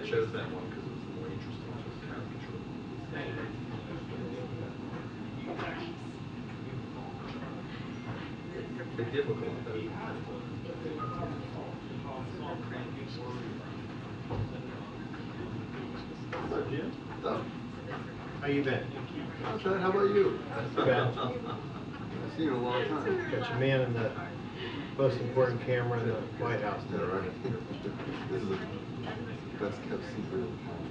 chose that one because it was more interesting to caricature. It did look a lot better. What's up, Jim? What's up? How you been? Not bad. How about you? Not too bad. I've seen you in a long time. Got your man in the most important camera in the White House Yeah, today. right. This is the best kept secret in town.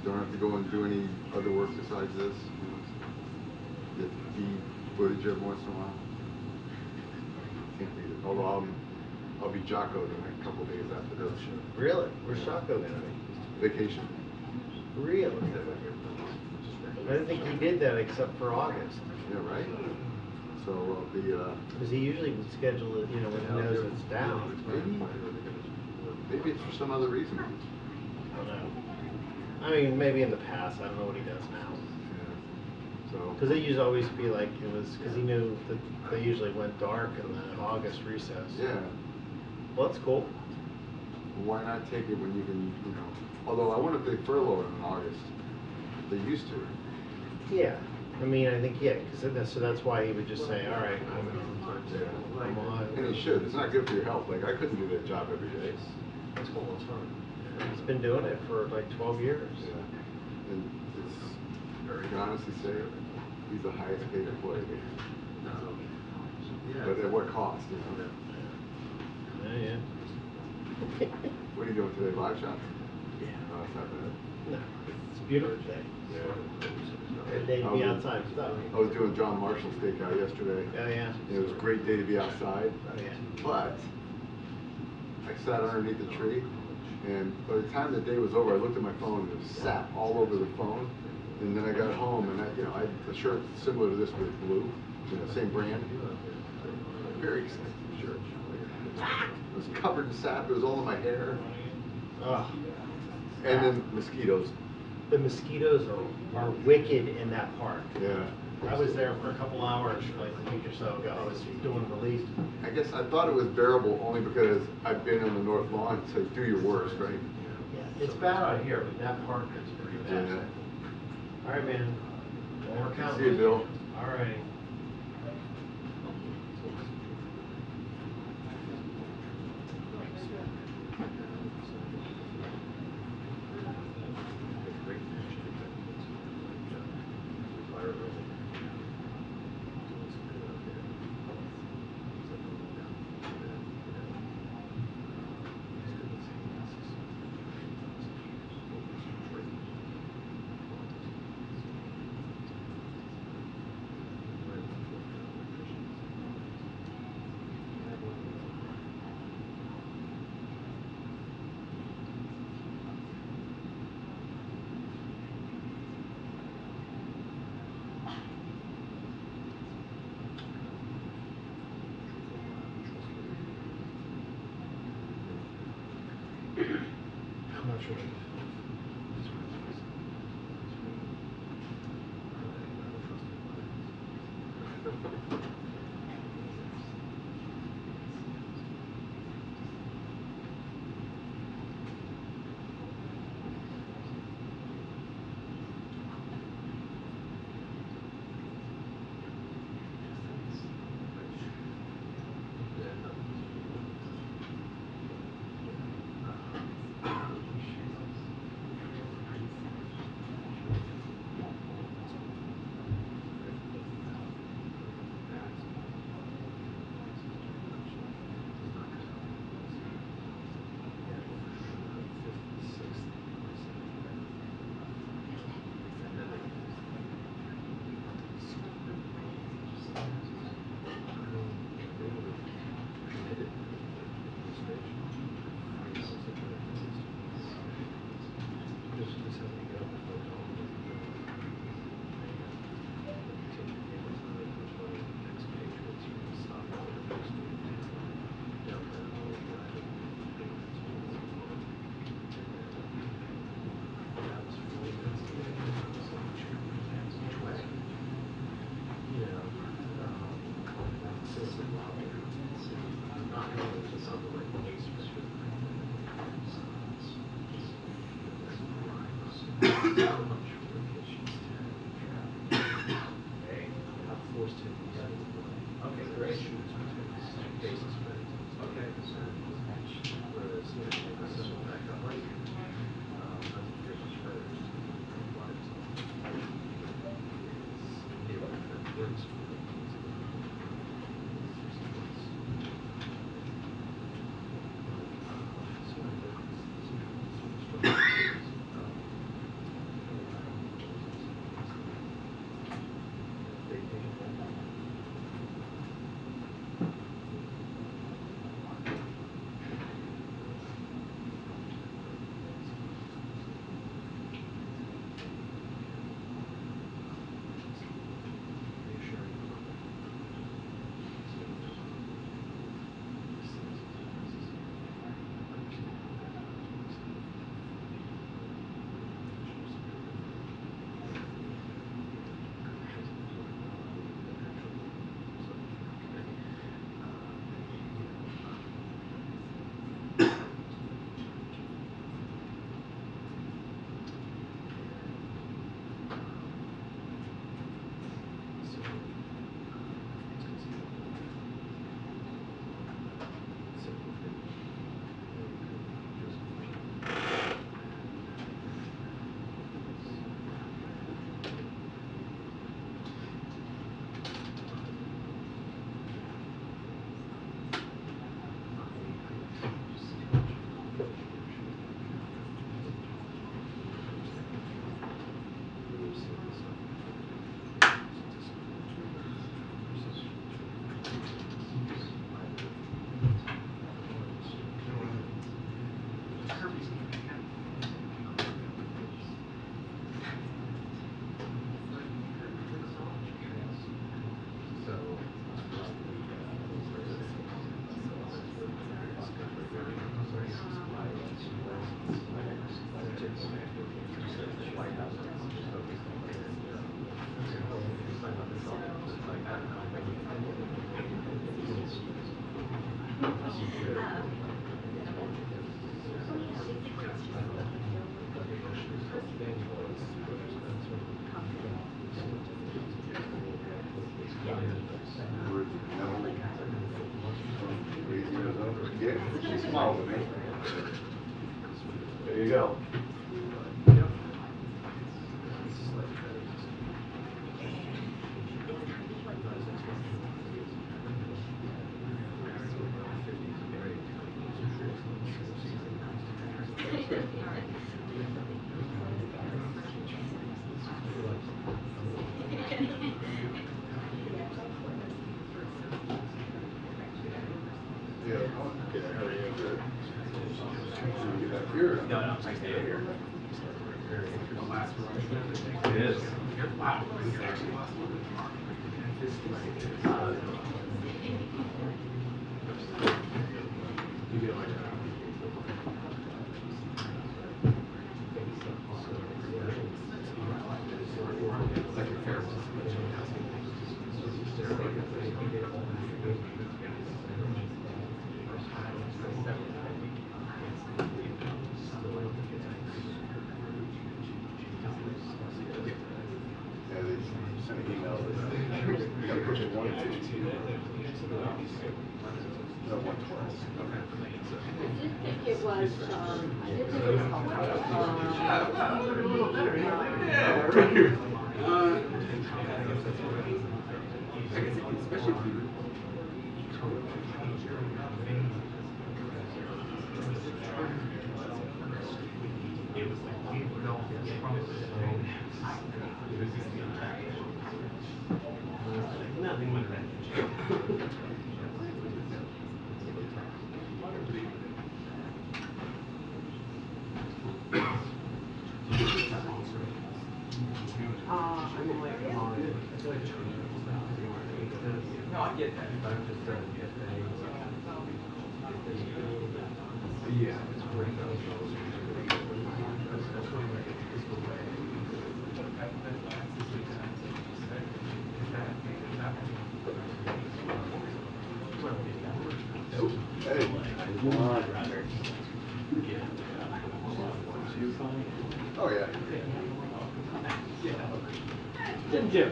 Don't have to go and do any other work besides this. You know, get to feed footage every once in a while. Can't beat it. Although I'll be Jocko the next couple days after this. Really? Where's Shocko gonna be? Vacation. Really? I didn't think he did that except for August. Yeah, right? So I'll be, Because he usually would schedule it, you know, when he knows it's down. maybe it's for some other reason. I don't know. I mean, maybe in the past. I don't know what he does now. Yeah. So. Because it used to always be like, it was, because he knew that they usually went dark in the August recess. Yeah. Well, that's cool. Why not take it when you can, you know, although I wonder if they furlough it in August. They used to. Yeah. I mean, I think, yeah, because so that's why he would just say, all right, I'm on. And he should. It's not good for your health. Like, I couldn't do that job every day. That's cool. That's fun. He's been doing it for like 12 years. Yeah. And it's, I can honestly say, he's the highest paid employee. But at what cost, you know? Yeah. What are you doing today? Live shots? Yeah. No, that's not bad. No, it's a beautiful day. Yeah. A day to be outside stuff. I was doing John Marshall Steakout yesterday. Oh, yeah. And it was a great day to be outside. Oh, yeah. But I sat underneath the tree, and by the time the day was over, I looked at my phone, and there was sap all over the phone. And then I got home, and I had a shirt similar to this, but it's blue, you know, same brand. Very expensive shirt. It was covered in sap. It was all in my hair. Oh. And then mosquitoes. The mosquitoes are wicked in that park. Yeah. I was there for a couple hours like a week or so ago. I was doing relief. I guess I thought it was bearable only because I've been on the North Lawn, so do your worst, right? Yeah, it's bad out here, but that park is pretty bad. Yeah. All right, man. We'll work out. See you, Bill. All right. I'm not sure. Forced to. Okay, great. Basis, but okay. Whereas, back up, right? Yeah, she smiled at me. There you go. Yeah. Good. How are you? Good. Should we get up here? No, no, I stay here. It is. Wow. You get my like a fair Yeah, they sent an email that you gotta push it 115. No, 112. I did think it was, I did think it was, I guess especially if you it was like we were all nothing but that. I'm like, No, I get that, but I'm just yeah, it's great. Hey, come on. Oh, yeah. Jim.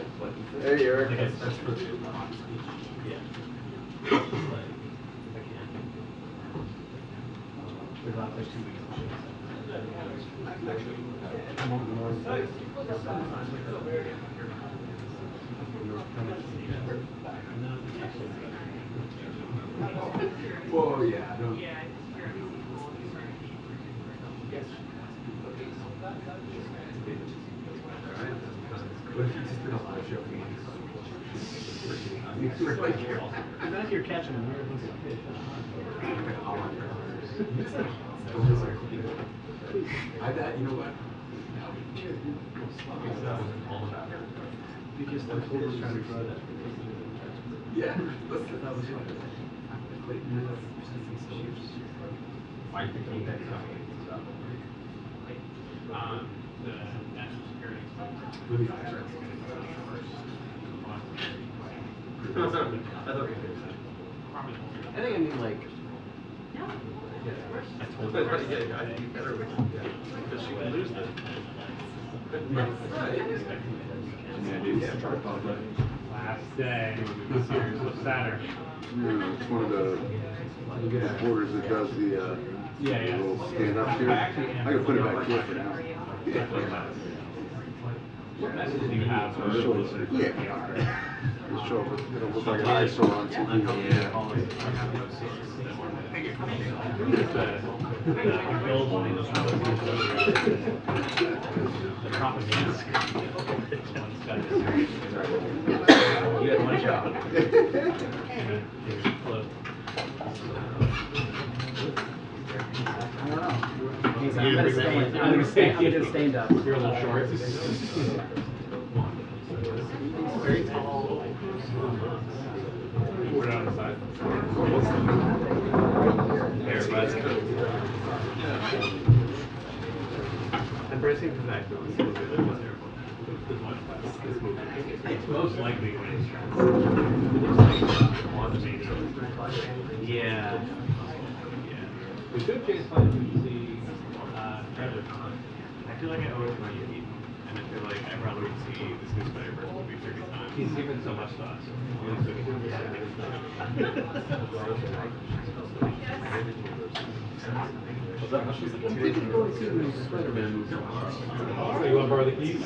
Hey, Eric. That's for the speech. Yeah. There's not like 2 weeks. Whoa, yeah. No. What if you just did a live show? Imagine you're catching a weird fish. I bet, you know what? You just like trying to draw that. Yeah, listen. That was fun. I think I'm next up. The national security. Really nice. I think I mean like. I told her. I'd be better with you. Because she can lose this. Last day. What's Saturn? No, it's one of the reporters that does the little stand up here. I can put it back here for now. What message do you have for Yeah. It'll show, it'll look like an eyesore on TV. The propaganda. You had one job. I'm gonna stand up. You're a little short. Very tall. Put it on the side. There, let's go. Embracing perfection. Most likely when it's Yeah. We should change plans when you see Treasure Con. I feel like I owe it to my Yeti, and I feel like I'd rather see this new Spider-Verse movie 30 times. He's given so much to us. Oh, you want to borrow the keys?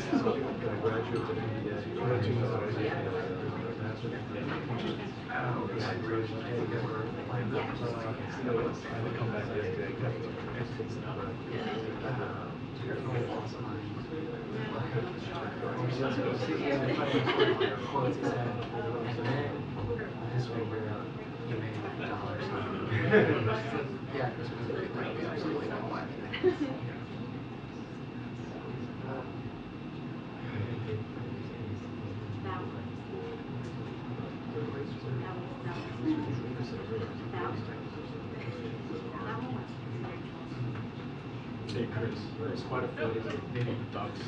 Hey Chris, there's quite a few native ducks.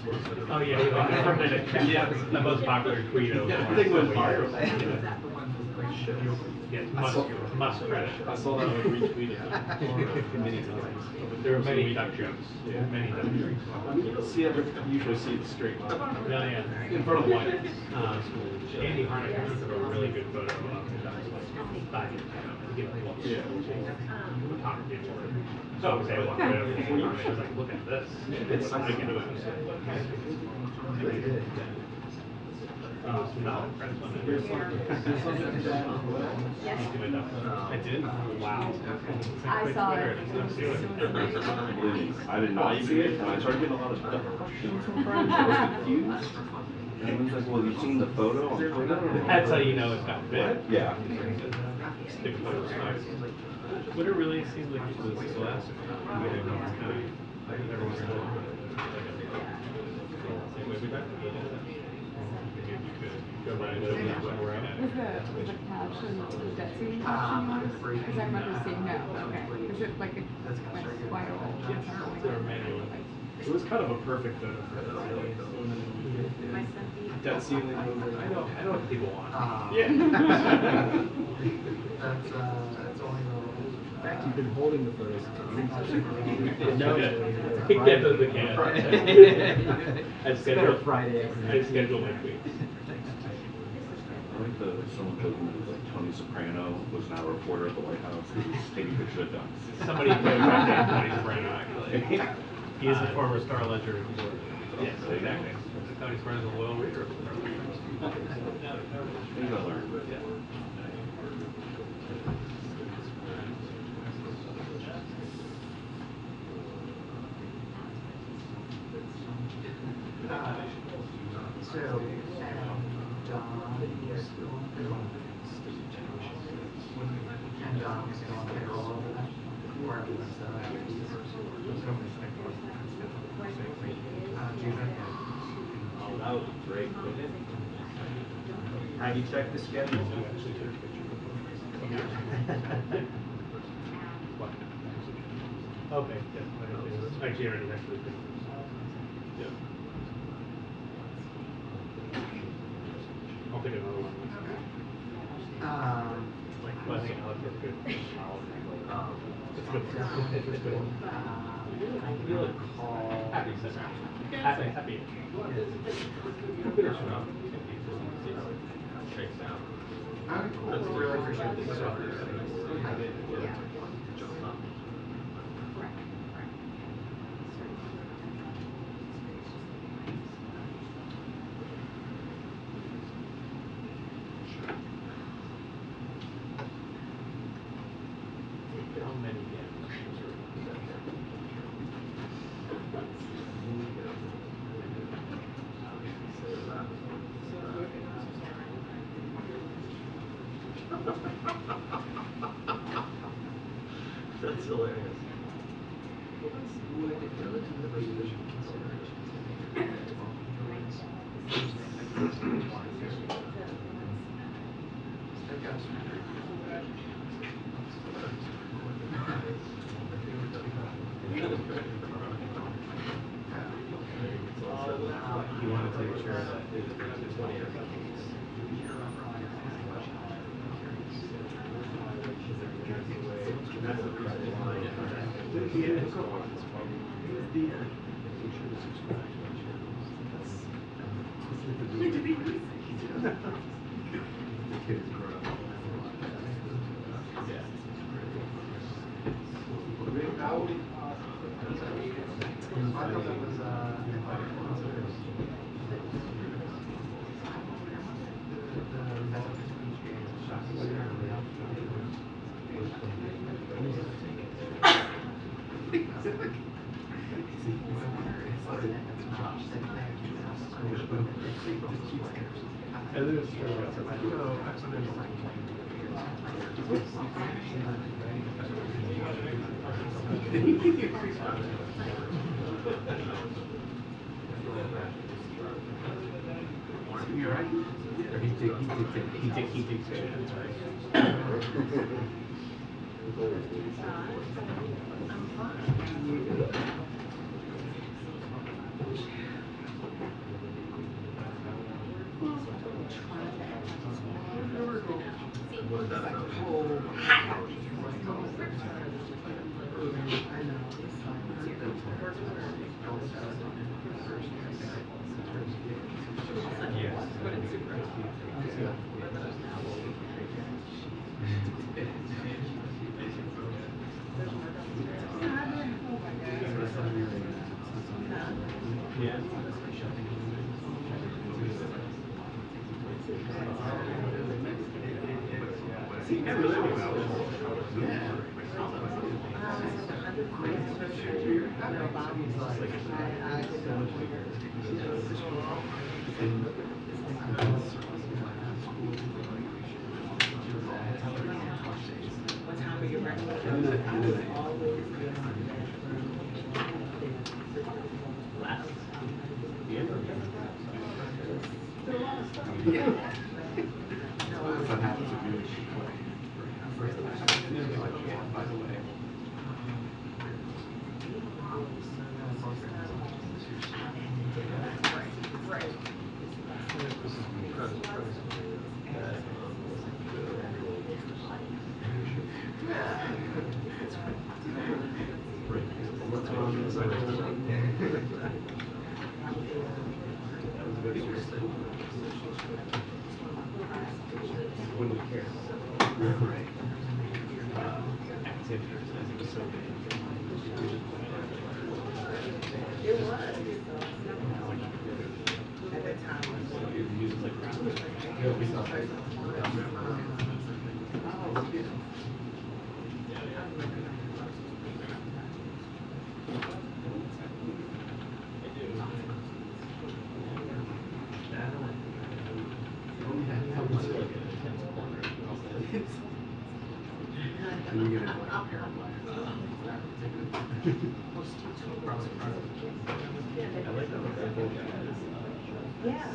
Oh yeah, yeah, the most popular tweet of Yeah, the thing went viral. Yes, must credit. I saw that one retweeted many times. There were many duck jokes. Yeah, many duck jokes. I mean, you don't usually see it straight. Yeah. In front of White. Andy Harnick took a really good photo of the ducks like diving. Yeah. So I was able to walk over and I was like, look at this. It's I can do it. I did? Wow. I saw it. I did not see it, and I started getting a lot of duck questions from friends. I was confused. And everyone's like, well, have you seen the photo on Twitter? That's how you know it's got big. Yeah. Stick photos nice. Twitter really seems like it was classic. Everyone's kind of same way we got Was the caption the debt ceiling caption yours? Because I remember saying no. Okay. Is it like a went viral? It was kind of a perfect photo for that. Debt ceiling movement. I know what people want. Yeah. That's only You've been holding the photos. No, yeah. Get the camera. I scheduled Friday. I scheduled my tweets. I like someone told me like Tony Soprano was now a reporter at the White House taking pictures of ducks. Somebody named Tony Soprano actually. He is a former Star Ledger reporter. Yes, exactly. Tony Soprano's a loyal reader of the Star Ledger. You gotta learn. So, Don is still on payroll. And Don is still on payroll over that. Or everyone's Oh, that was great. Have you checked the schedule? Okay, yeah. Actually, already next week. Yeah. I'll take another one. But I think Alex is good. It's good. It's good. You'll call. Happy Center. Happy. Shakes down. Cool. Really appreciate the support. How many That's hilarious. Would relatively You want to take sure that it's 20 or something. That's the reason why. You're right. He takes it. That's right. When you care. Right. Activities, as it was so big. It was. At that time. Music like crap. Yeah, we saw that. And you get into like a paraglide. I like that they're both Yeah.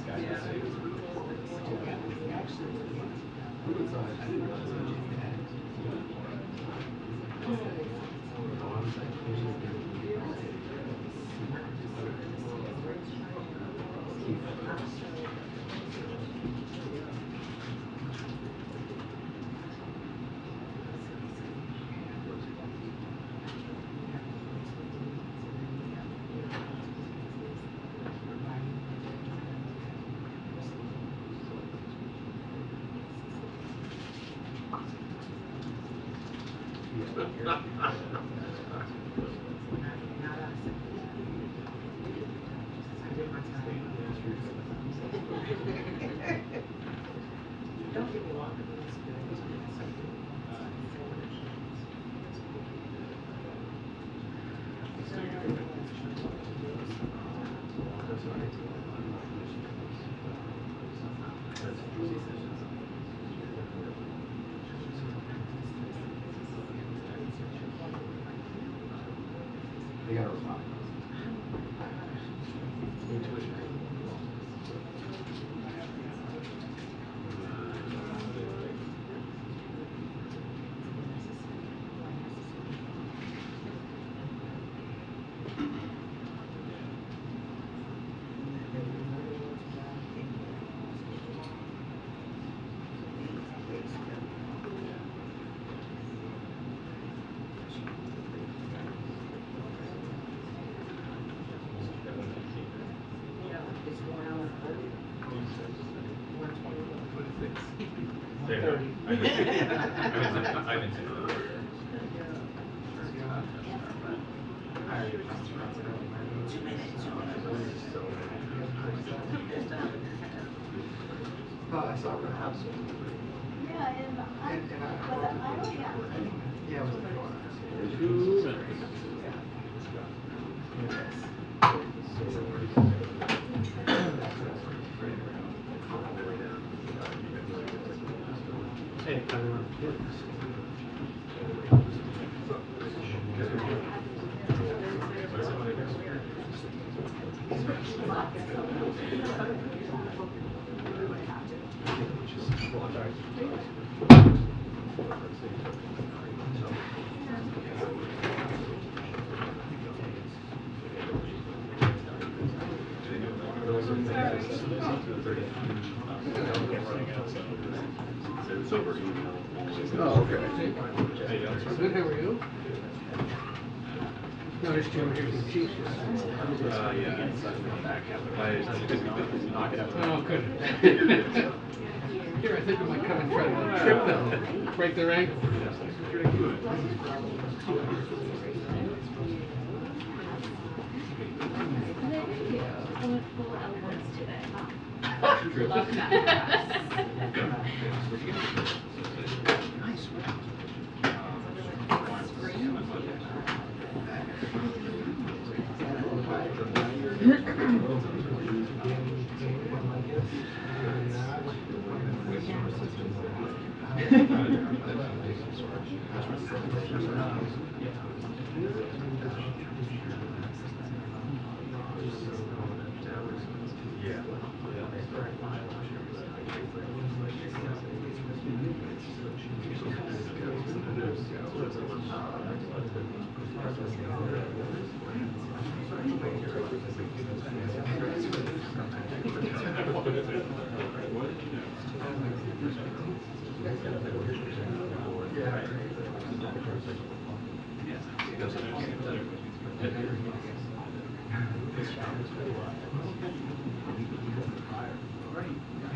Don't get me wrong. They got a response. There. I haven't seen it. But I saw the house. Yeah, and I, And I, was it Iowa? Yeah. yeah, it was like, oh, 2 minutes. Hey, Oh, okay. good, how are you? Noticed you were here some cheese. Yeah. Knock it out. Oh, good. Here, I think I might come and try to trip them, break their ankle. Full elbows today. Love that. Nice.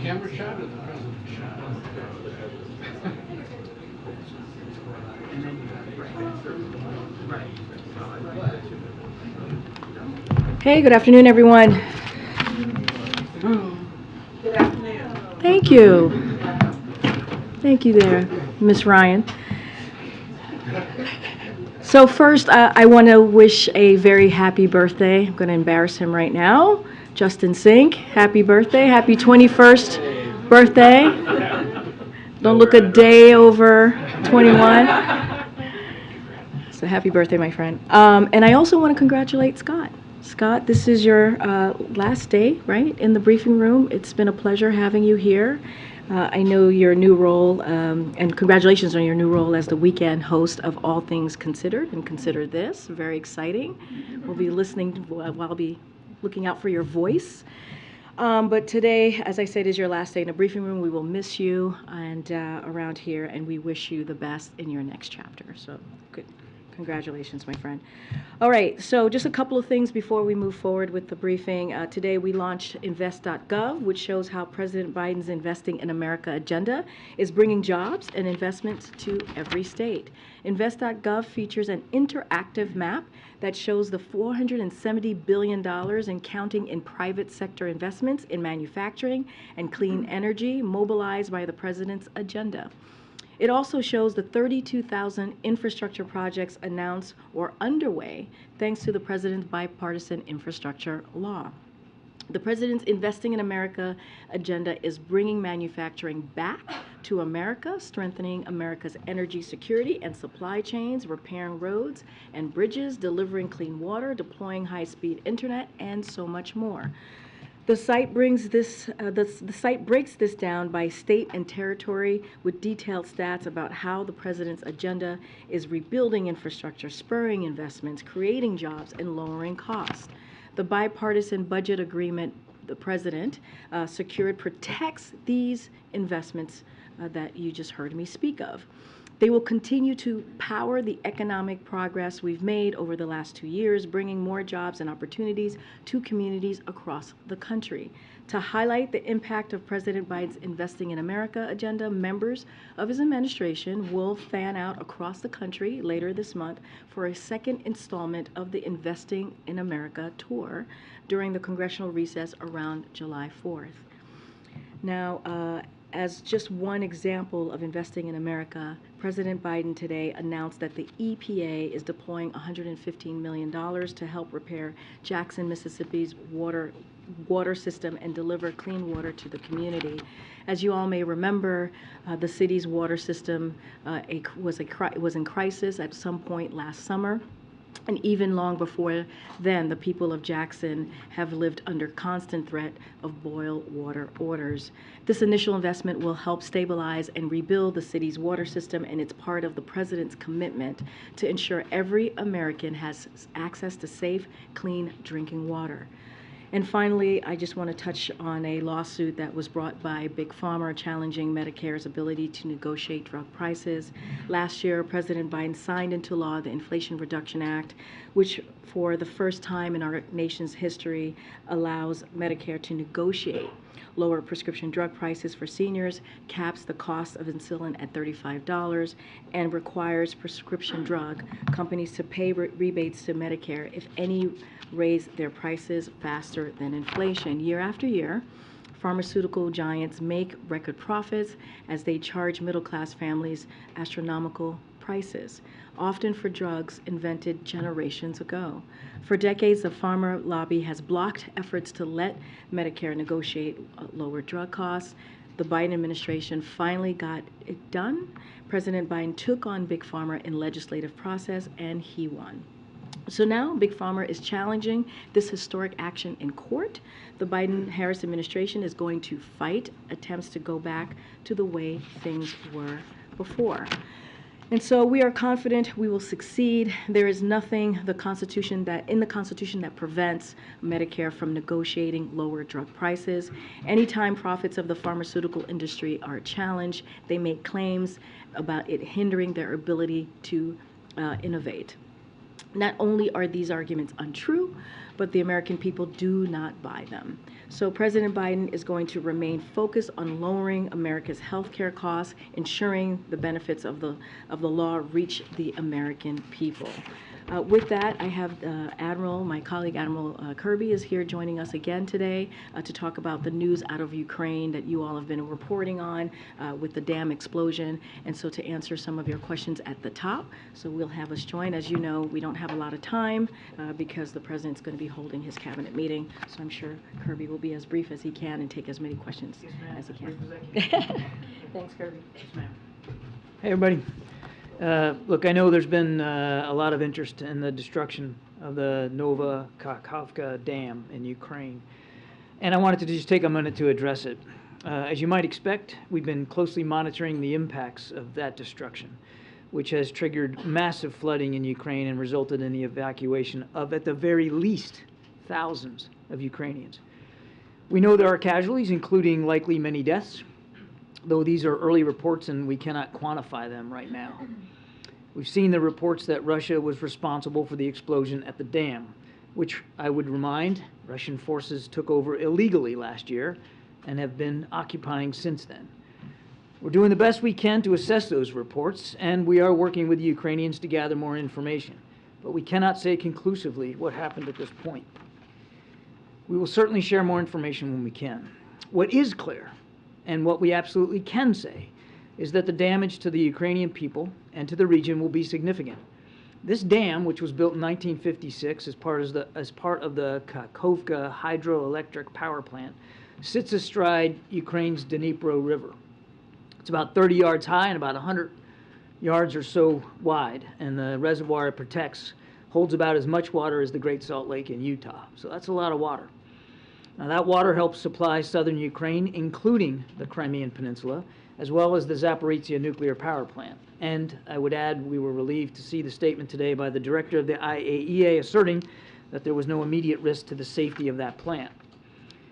Camera shot or the president shot? Hey, good afternoon, everyone. Good afternoon. Thank you. Thank you there, Miss Ryan. So first, I want to wish a very happy birthday. I'm going to embarrass him right now. Justin Sink, happy birthday. Happy 21st birthday. Don't look a day over 21. So happy birthday, my friend. And I also want to congratulate Scott. Scott, this is your last day, right, in the briefing room. It's been a pleasure having you here. I know your new role, and congratulations on your new role as the weekend host of All Things Considered and Consider This. Very exciting. We'll be listening, I'll be looking out for your voice. But today, as I said, is your last day in the briefing room. We will miss you and around here, and we wish you the best in your next chapter. So good. Congratulations, my friend. All right, so just a couple of things before we move forward with the briefing. Today we launched invest.gov, which shows how President Biden's Investing in America agenda is bringing jobs and investments to every state. Invest.gov features an interactive map that shows the $470 billion and counting in private sector investments in manufacturing and clean energy mobilized by the president's agenda. It also shows the 32,000 infrastructure projects announced or underway thanks to the president's bipartisan infrastructure law. The president's Investing in America agenda is bringing manufacturing back to America, strengthening America's energy security and supply chains, repairing roads and bridges, delivering clean water, deploying high-speed internet, and so much more. The site brings this. The site breaks this down by state and territory with detailed stats about how the president's agenda is rebuilding infrastructure, spurring investments, creating jobs, and lowering costs. The bipartisan budget agreement the president secured protects these investments that you just heard me speak of. They will continue to power the economic progress we've made over the last 2 years, bringing more jobs and opportunities to communities across the country. To highlight the impact of President Biden's Investing in America agenda, members of his administration will fan out across the country later this month for a second installment of the Investing in America tour during the congressional recess around July 4th. Now, as just one example of Investing in America, President Biden today announced that the EPA is deploying $115 million to help repair Jackson, Mississippi's water system and deliver clean water to the community. As you all may remember, the city's water system was in crisis at some point last summer. And even long before then, the people of Jackson have lived under constant threat of boil water orders. This initial investment will help stabilize and rebuild the city's water system, and it's part of the president's commitment to ensure every American has access to safe, clean drinking water. And finally, I just want to touch on a lawsuit that was brought by Big Pharma challenging Medicare's ability to negotiate drug prices. Last year, President Biden signed into law the Inflation Reduction Act, which for the first time in our nation's history allows Medicare to negotiate lower prescription drug prices for seniors, caps the cost of insulin at $35, and requires prescription drug companies to pay rebates to Medicare if any raise their prices faster than inflation. Year after year, pharmaceutical giants make record profits as they charge middle-class families astronomical prices, often for drugs invented generations ago. For decades, the pharma lobby has blocked efforts to let Medicare negotiate lower drug costs. The Biden administration finally got it done. President Biden took on Big Pharma in legislative process, and he won. So now Big Pharma is challenging this historic action in court. The Biden-Harris administration is going to fight attempts to go back to the way things were before. And so we are confident we will succeed. There is nothing in the Constitution that prevents Medicare from negotiating lower drug prices. Anytime profits of the pharmaceutical industry are challenged, they make claims about it hindering their ability to innovate. Not only are these arguments untrue, but the American people do not buy them. So President Biden is going to remain focused on lowering America's health care costs, ensuring the benefits of the law reach the American people. With that, I have my colleague Admiral Kirby is here joining us again today to talk about the news out of Ukraine that you all have been reporting on with the dam explosion, and so to answer some of your questions at the top. So we'll have us join. As you know, we don't have a lot of time because the President's going to be holding his cabinet meeting, so I'm sure Kirby will be as brief as he can and take as many questions as he can. Thanks, Kirby. Yes, ma'am. Hey, everybody. Look, I know there's been a lot of interest in the destruction of the Nova Kakhovka Dam in Ukraine, and I wanted to just take a minute to address it. As you might expect, we've been closely monitoring the impacts of that destruction, which has triggered massive flooding in Ukraine and resulted in the evacuation of, at the very least, thousands of Ukrainians. We know there are casualties, including likely many deaths, though these are early reports and we cannot quantify them right now. We've seen the reports that Russia was responsible for the explosion at the dam, which I would remind, Russian forces took over illegally last year and have been occupying since then. We're doing the best we can to assess those reports, and we are working with the Ukrainians to gather more information, but we cannot say conclusively what happened at this point. We will certainly share more information when we can. What is clear, and what we absolutely can say, is that the damage to the Ukrainian people and to the region will be significant. This dam, which was built in 1956 as part of the Kakhovka hydroelectric power plant, sits astride Ukraine's Dnipro River. It's about 30 yards high and about 100 yards or so wide, and the reservoir it protects holds about as much water as the Great Salt Lake in Utah. So that's a lot of water. Now, that water helps supply southern Ukraine, including the Crimean Peninsula, as well as the Zaporizhzhia nuclear power plant. And I would add, we were relieved to see the statement today by the director of the IAEA asserting that there was no immediate risk to the safety of that plant.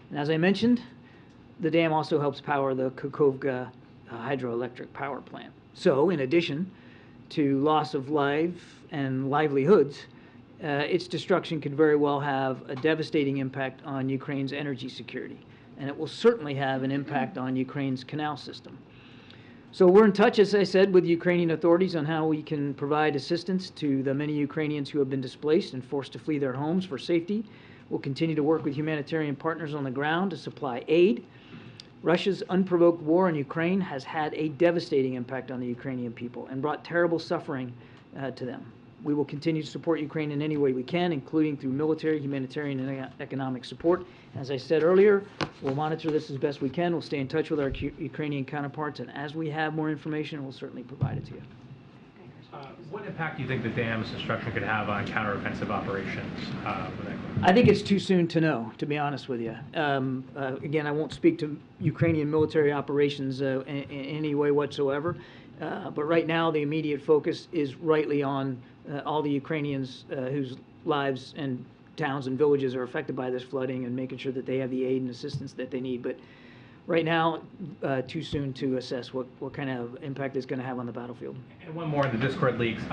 And as I mentioned, the dam also helps power the Kakhovka hydroelectric power plant. So, in addition to loss of life and livelihoods, its destruction could very well have a devastating impact on Ukraine's energy security, and it will certainly have an impact on Ukraine's canal system. So we're in touch, as I said, with Ukrainian authorities on how we can provide assistance to the many Ukrainians who have been displaced and forced to flee their homes for safety. We'll continue to work with humanitarian partners on the ground to supply aid. Russia's unprovoked war in Ukraine has had a devastating impact on the Ukrainian people and brought terrible suffering to them. We will continue to support Ukraine in any way we can, including through military, humanitarian, and economic support. As I said earlier, we'll monitor this as best we can. We'll stay in touch with our Ukrainian counterparts, and as we have more information, we'll certainly provide it to you. What impact do you think the dam's destruction could have on counteroffensive operations? I think it's too soon to know, to be honest with you. Again, I won't speak to Ukrainian military operations in any way whatsoever, but right now the immediate focus is rightly on all the Ukrainians whose lives and towns and villages are affected by this flooding and making sure that they have the aid and assistance that they need. But right now, too soon to assess what kind of impact it's going to have on the battlefield. And one more in the Discord leaks.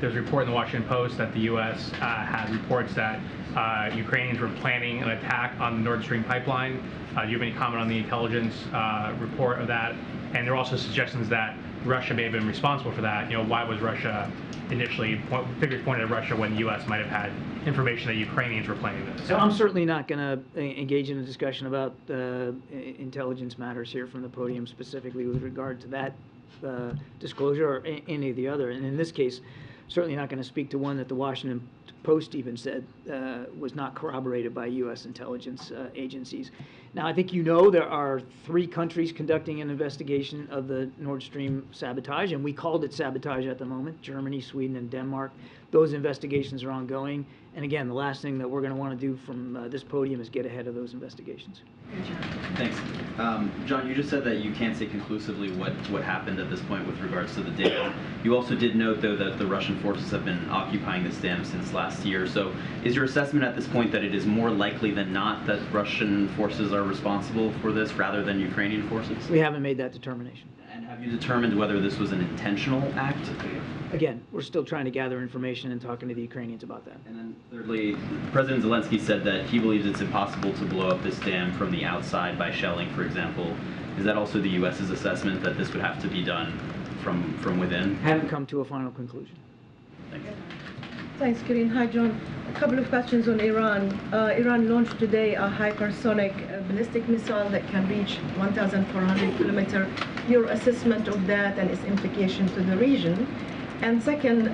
There's a report in the Washington Post that the U.S. had reports that Ukrainians were planning an attack on the Nord Stream pipeline. Do you have any comment on the intelligence report of that? And there are also suggestions that Russia may have been responsible for that. You know, why was Russia initially, figures pointed at Russia when the U.S. might have had information that Ukrainians were planning this? So I'm certainly not going to engage in a discussion about intelligence matters here from the podium, specifically with regard to that disclosure or any of the other. And in this case, certainly not going to speak to one that the Washington Post even said was not corroborated by U.S. intelligence agencies. Now, I think you know there are 3 countries conducting an investigation of the Nord Stream sabotage, and we called it sabotage at the moment: Germany, Sweden, and Denmark. Those investigations are ongoing. And again, the last thing that we're going to want to do from this podium is get ahead of those investigations. Thanks. John, you just said that you can't say conclusively what happened at this point with regards to the dam. You also did note, though, that the Russian forces have been occupying this dam since last year. So is your assessment at this point that it is more likely than not that Russian forces are responsible for this rather than Ukrainian forces? We haven't made that determination. And have you determined whether this was an intentional act? Again, we're still trying to gather information and talking to the Ukrainians about that. And then thirdly, President Zelensky said that he believes it's impossible to blow up this dam from the outside by shelling, for example. Is that also the U.S.'s assessment that this would have to be done from within? Haven't come to a final conclusion. Thank you. Thanks, Karine. Hi, John. A couple of questions on Iran. Iran launched today a hypersonic ballistic missile that can reach 1,400 kilometers. Your assessment of that and its implication to the region. And second,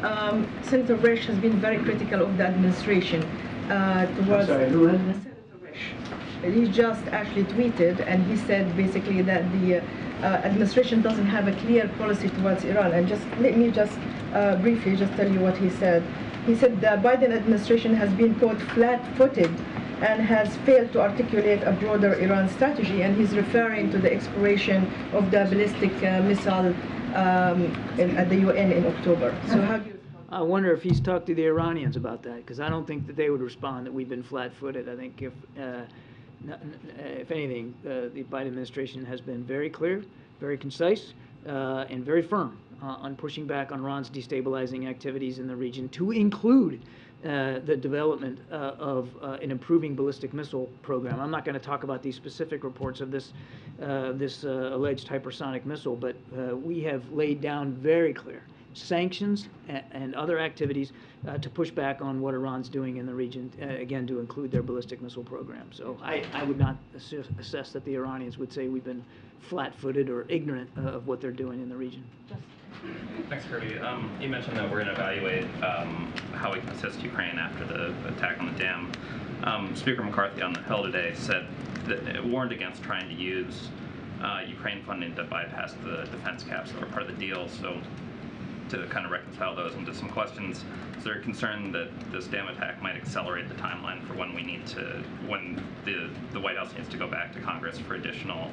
Senator Risch has been very critical of the administration towards... I'm sorry, who has? Senator Risch. He just actually tweeted, and he said basically that the administration doesn't have a clear policy towards Iran. And just let me just briefly just tell you what he said. He said the Biden administration has been caught flat-footed and has failed to articulate a broader Iran strategy, and he's referring to the expiration of the ballistic missile at the UN in October. So how do you... I wonder if he's talked to the Iranians about that, because I don't think that they would respond that we've been flat-footed. I think if anything, the Biden administration has been very clear, very concise, and very firm on pushing back on Iran's destabilizing activities in the region, to include the development of an improving ballistic missile program. I'm not going to talk about these specific reports of this alleged hypersonic missile, but we have laid down very clear sanctions and other activities to push back on what Iran's doing in the region, again, to include their ballistic missile program. So I would not assess that the Iranians would say we've been flat-footed or ignorant of what they're doing in the region. Thanks, Kirby. You mentioned that we're going to evaluate how we can assist Ukraine after the attack on the dam. Speaker McCarthy on the Hill today said that warned against trying to use Ukraine funding to bypass the defense caps that were part of the deal. So to kind of reconcile those into some questions, is there a concern that this dam attack might accelerate the timeline for when the White House needs to go back to Congress for additional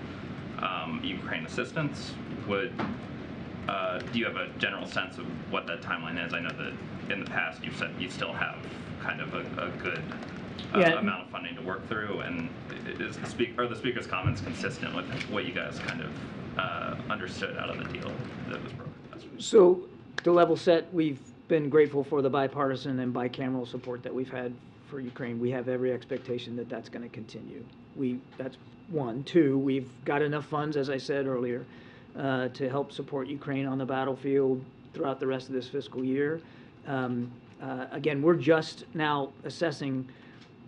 Ukraine assistance? Do you have a general sense of what that timeline is? I know that in the past you've said you still have kind of a good amount of funding to work through, and are the Speaker's comments consistent with what you guys kind of understood out of the deal that was broken? So, to level set, we've been grateful for the bipartisan and bicameral support that we've had for Ukraine. We have every expectation that that's going to continue. That's one. Two, we've got enough funds, as I said earlier, to help support Ukraine on the battlefield throughout the rest of this fiscal year. Again, we're just now assessing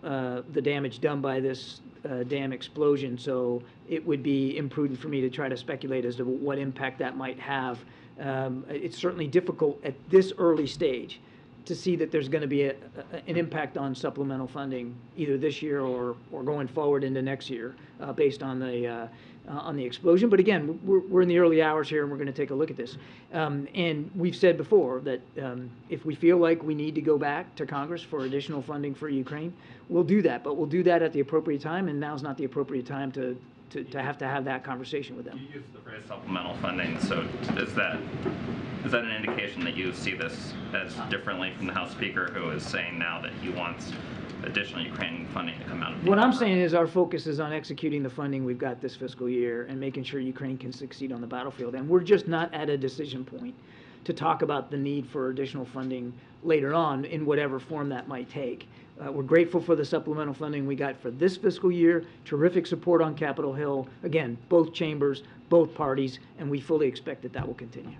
the damage done by this dam explosion, so it would be imprudent for me to try to speculate as to what impact that might have. It's certainly difficult at this early stage to see that there's going to be an impact on supplemental funding either this year or going forward into next year based on the explosion. But again, we're in the early hours here, and we're going to take a look at this. And we've said before that if we feel like we need to go back to Congress for additional funding for Ukraine, we'll do that. But we'll do that at the appropriate time, and now's not the appropriate time to have that conversation with them. You used the phrase supplemental funding, so is that an indication that you see this as differently from the House Speaker, who is saying now that he wants additional Ukrainian funding to come out of the... What I'm saying is our focus is on executing the funding we've got this fiscal year and making sure Ukraine can succeed on the battlefield. And we're just not at a decision point to talk about the need for additional funding later on in whatever form that might take. We're grateful for the supplemental funding we got for this fiscal year, terrific support on Capitol Hill, again, both chambers, both parties, and we fully expect that will continue.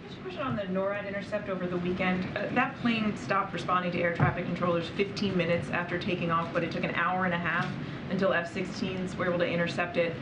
Just a question on the NORAD intercept over the weekend. That plane stopped responding to air traffic controllers 15 minutes after taking off, but it took an hour and a half until F-16s were able to intercept it.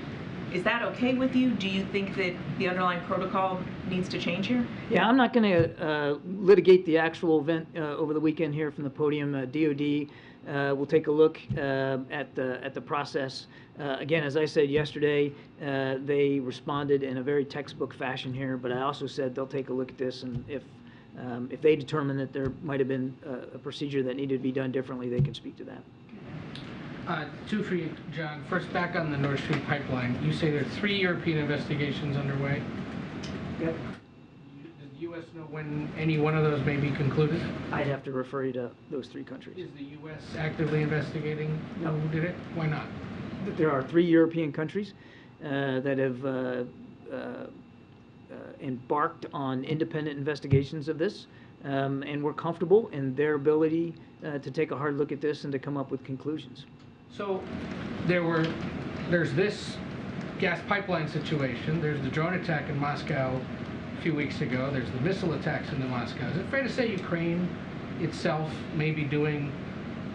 Is that okay with you? Do you think that the underlying protocol needs to change here? Yeah, I'm not going to litigate the actual event over the weekend here from the podium. DOD will take a look at the process. Again, as I said yesterday, they responded in a very textbook fashion here, but I also said they'll take a look at this, and if they determine that there might have been a procedure that needed to be done differently, they can speak to that. Two for you, John. First, back on the Nord Stream pipeline. You say there are 3 European investigations underway. Yep. The U.S. know when any one of those may be concluded? I'd have to refer you to those three countries. Is the U.S. actively investigating who did it? Why not? There are 3 European countries that have embarked on independent investigations of this, and we're comfortable in their ability to take a hard look at this and to come up with conclusions. So there's this gas pipeline situation, there's the drone attack in Moscow a few weeks ago, there's the missile attacks into Moscow. Is it fair to say Ukraine itself may be doing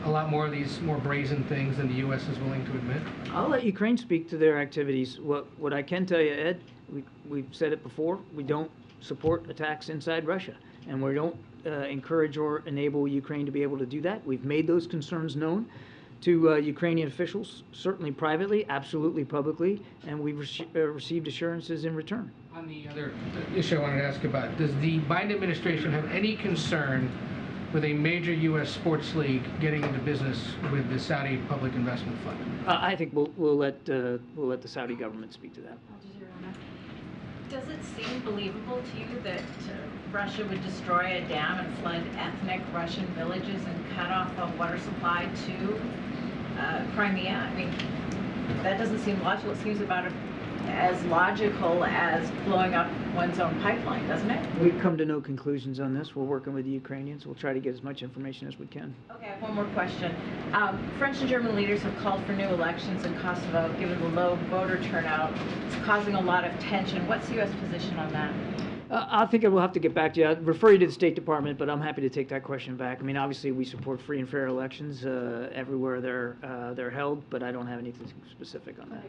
a lot more of these more brazen things than the U.S. is willing to admit? I'll let Ukraine speak to their activities. What I can tell you, Ed, we've said it before, we don't support attacks inside Russia, and we don't encourage or enable Ukraine to be able to do that. We've made those concerns known to Ukrainian officials, certainly privately, absolutely publicly, and we've received assurances in return. On the other issue I wanted to ask about, does the Biden administration have any concern with a major U.S. sports league getting into business with the Saudi Public Investment Fund? I think we'll let the Saudi government speak to that. Does it seem believable to you that Russia would destroy a dam and flood ethnic Russian villages and cut off a water supply to Crimea? I mean, that doesn't seem logical. It seems about as logical as blowing up one's own pipeline, doesn't it? We've come to no conclusions on this. We're working with the Ukrainians. We'll try to get as much information as we can. Okay, I have one more question. French and German leaders have called for new elections in Kosovo, given the low voter turnout. It's causing a lot of tension. What's the U.S. position on that? I think I will have to get back to you. I'd refer you to the State Department, but I'm happy to take that question back. I mean, obviously, we support free and fair elections everywhere they're held, but I don't have anything specific on that.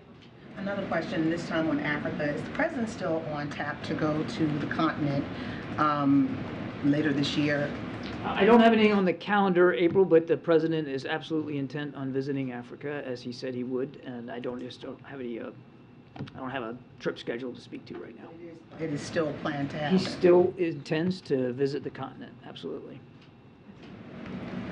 Another question, this time on Africa. Is the president still on tap to go to the continent later this year? I don't have anything on the calendar, April, but the president is absolutely intent on visiting Africa, as he said he would, and I don't have any. I don't have a trip scheduled to speak to right now. It is still planned to happen. He still intends to visit the continent, absolutely.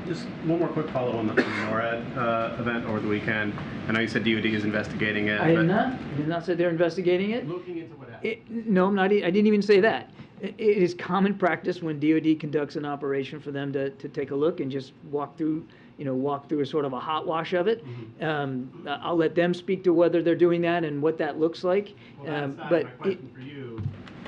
Just one more quick follow on the NORAD event over the weekend. I know you said DoD is investigating it. I did not. I did not say they're investigating it. Looking into what happened. No, I'm not. I didn't even say that. It is common practice when DoD conducts an operation for them to take a look and just walk through a sort of a hot wash of it. Mm-hmm. I'll let them speak to whether they're doing that and what that looks like. Well, my question for you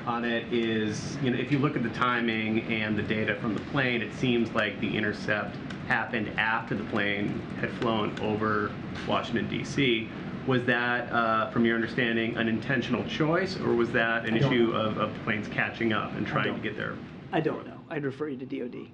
on it is, if you look at the timing and the data from the plane, it seems like the intercept happened after the plane had flown over Washington, D.C. Was that, from your understanding, an intentional choice, or was that an issue of planes catching up and trying to get there? I don't know. I'd refer you to DoD.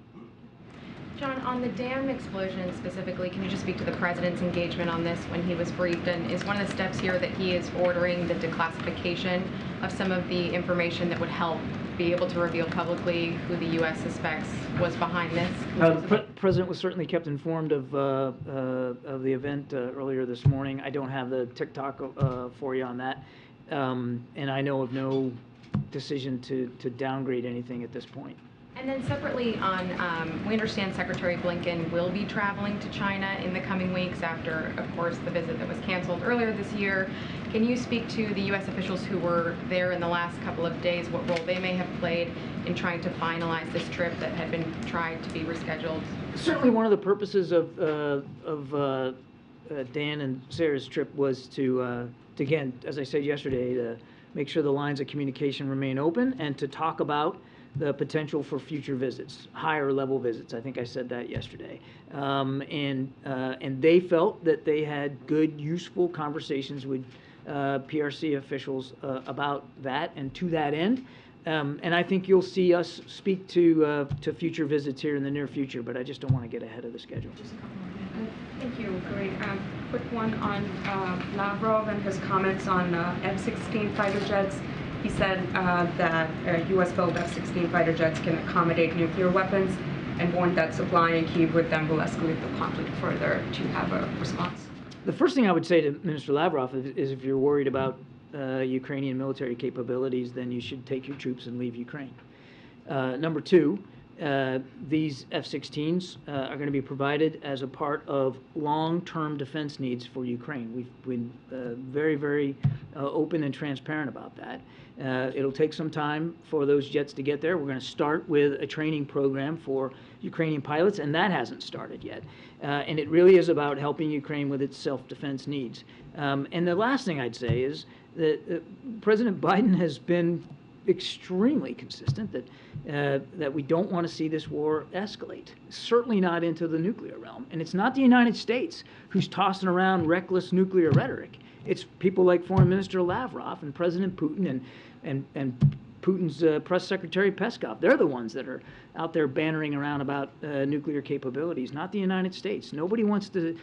John, on the dam explosion specifically, can you just speak to the president's engagement on this when he was briefed? And is one of the steps here that he is ordering the declassification of some of the information that would help be able to reveal publicly who the U.S. suspects was behind this? The president was certainly kept informed of the event earlier this morning. I don't have the TikTok for you on that, and I know of no decision to downgrade anything at this point. And then separately on, we understand Secretary Blinken will be traveling to China in the coming weeks after, of course, the visit that was canceled earlier this year. Can you speak to the U.S. officials who were there in the last couple of days, what role they may have played in trying to finalize this trip that had been tried to be rescheduled? Certainly one of the purposes of Dan and Sarah's trip was to again, as I said yesterday, to make sure the lines of communication remain open and to talk about the potential for future visits, higher level visits. I think I said that yesterday. And they felt that they had good, useful conversations with PRC officials about that and to that end. And I think you'll see us speak to future visits here in the near future, but I just don't want to get ahead of the schedule. Thank you. Great. Quick one on Lavrov and his comments on F-16 fighter jets. He said that U.S.-built F-16 fighter jets can accommodate nuclear weapons and warned that supplying Kyiv with them will escalate the conflict further. Do you have a response? The first thing I would say to Minister Lavrov is if you're worried about Ukrainian military capabilities, then you should take your troops and leave Ukraine. Number two, these F-16s are going to be provided as a part of long-term defense needs for Ukraine. We've been very, very open and transparent about that. It'll take some time for those jets to get there. We're going to start with a training program for Ukrainian pilots, and that hasn't started yet. And it really is about helping Ukraine with its self-defense needs. And the last thing I'd say is that President Biden has been extremely consistent that we don't want to see this war escalate, certainly not into the nuclear realm. And it's not the United States who's tossing around reckless nuclear rhetoric. It's people like Foreign Minister Lavrov and President Putin and Putin's press secretary Peskov. They're the ones that are out there bantering around about nuclear capabilities, not the United States. Nobody wants to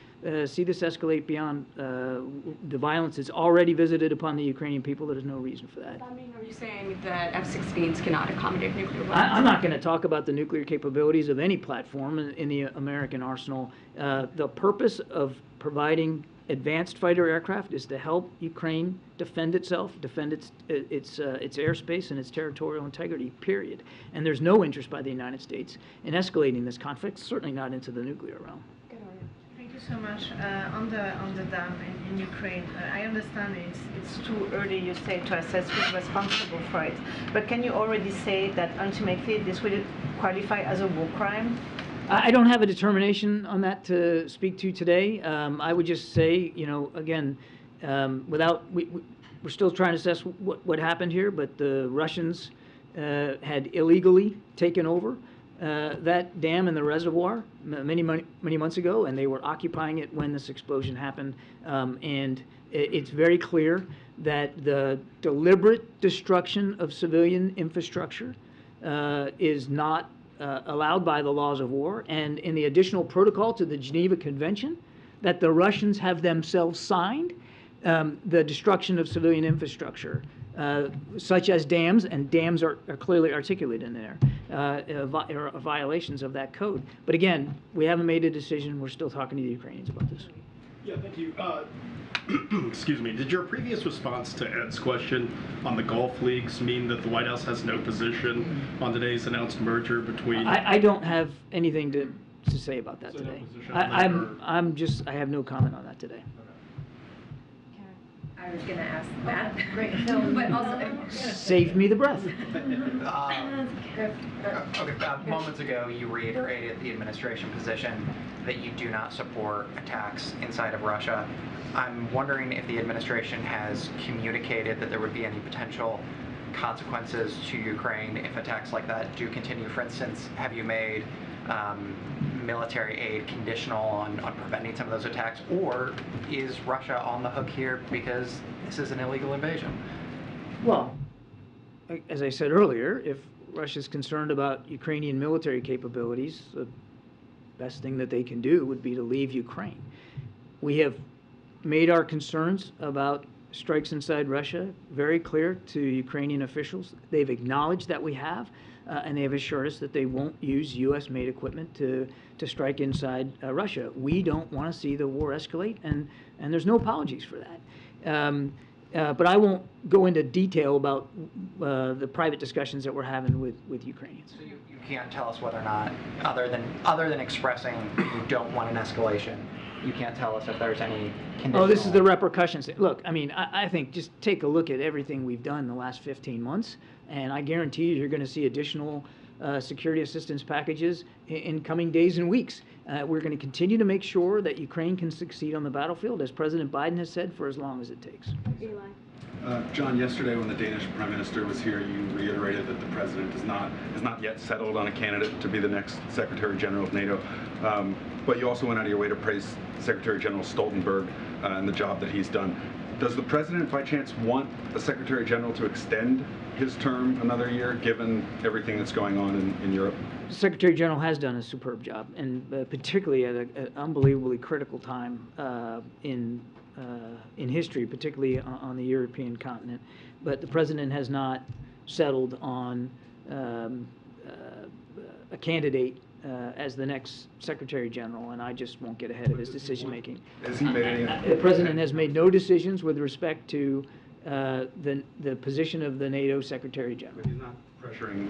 see this escalate beyond the violence that's already visited upon the Ukrainian people. There's no reason for that. I mean, are you saying that F-16s cannot accommodate nuclear weapons? I'm not going to talk about the nuclear capabilities of any platform in the American arsenal. The purpose of providing advanced fighter aircraft is to help Ukraine defend itself, defend its airspace and its territorial integrity, period. And there's no interest by the United States in escalating this conflict, certainly not into the nuclear realm. Thank you so much. On the dam in Ukraine, I understand it's too early, you say, to assess who's responsible for it. But can you already say that ultimately this will qualify as a war crime? I don't have a determination on that to speak to today. I would just say, you know, again, we're still trying to assess what happened here, but the Russians had illegally taken over that dam and the reservoir many months ago, and they were occupying it when this explosion happened. And it's very clear that the deliberate destruction of civilian infrastructure is not allowed by the laws of war, and in the additional protocol to the Geneva Convention that the Russians have themselves signed, the destruction of civilian infrastructure, such as dams, and dams are clearly articulated in there, are violations of that code. But again, we haven't made a decision. We're still talking to the Ukrainians about this. Yeah, thank you. Excuse me. Did your previous response to Ed's question on the Gulf leaks mean that the White House has no position on today's announced merger between? I don't have anything to say about that today. I have no comment on that today. I was going to ask that. Great. But also, save me the breath. Moments ago, you reiterated the administration position that you do not support attacks inside of Russia. I'm wondering if the administration has communicated that there would be any potential consequences to Ukraine if attacks like that do continue. For instance, have you made military aid conditional on preventing some of those attacks, or is Russia on the hook here because this is an illegal invasion? Well, as I said earlier, if Russia's concerned about Ukrainian military capabilities, the best thing that they can do would be to leave Ukraine. We have made our concerns about strikes inside Russia very clear to Ukrainian officials. They've acknowledged that we have, and they have assured us that they won't use U.S.-made equipment to strike inside Russia. We don't want to see the war escalate, and there's no apologies for that. But I won't go into detail about the private discussions that we're having with Ukrainians. So you can't tell us whether or not, other than expressing you don't want an escalation, you can't tell us if there's any conditional... Oh, this is the repercussions. Look, I mean, I think just take a look at everything we've done in the last 15 months, and I guarantee you're going to see additional security assistance packages in coming days and weeks. We're going to continue to make sure that Ukraine can succeed on the battlefield, as President Biden has said, for as long as it takes. Eli. John, yesterday when the Danish Prime Minister was here, you reiterated that the President is not yet settled on a candidate to be the next Secretary General of NATO. But you also went out of your way to praise Secretary General Stoltenberg and the job that he's done. Does the President, by chance, want the Secretary General to extend his term another year, given everything that's going on in Europe? The Secretary General has done a superb job, and particularly at an unbelievably critical time in history, particularly on the European continent. But the President has not settled on a candidate as the next Secretary General, and I just won't get ahead of his decision making. Has he made any? The President has made no decisions with respect to the position of the NATO Secretary General. He's not pressuring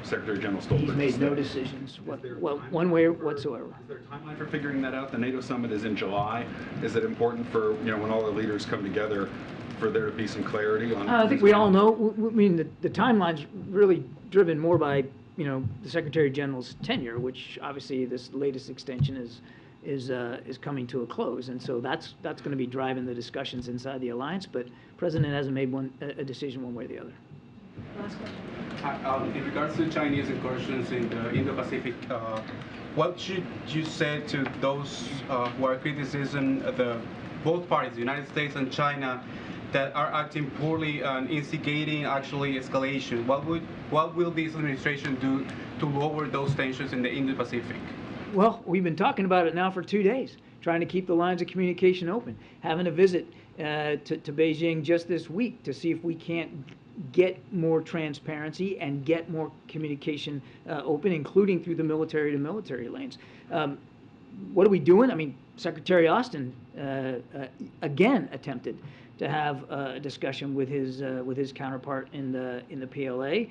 Secretary General Stoltenberg. He's made no decisions, one way whatsoever. Is there a timeline for figuring that out? The NATO summit is in July. Is it important for, when all the leaders come together, for there to be some clarity on? I think we all know. I mean, the timeline's really driven more by the Secretary General's tenure, which obviously this latest extension is coming to a close, and so that's going to be driving the discussions inside the alliance. But President hasn't made a decision one way or the other. Last question. In regards to Chinese incursions in the Indo-Pacific, what should you say to those who are criticizing both parties, the United States and China, that are acting poorly and instigating actually escalation? What will this administration do to lower those tensions in the Indo-Pacific? Well, we've been talking about it now for 2 days, trying to keep the lines of communication open, having a visit to Beijing just this week to see if we can't get more transparency and get more communication open, including through the military-to-military lanes. What are we doing? I mean, Secretary Austin again attempted to have a discussion with his counterpart in the PLA,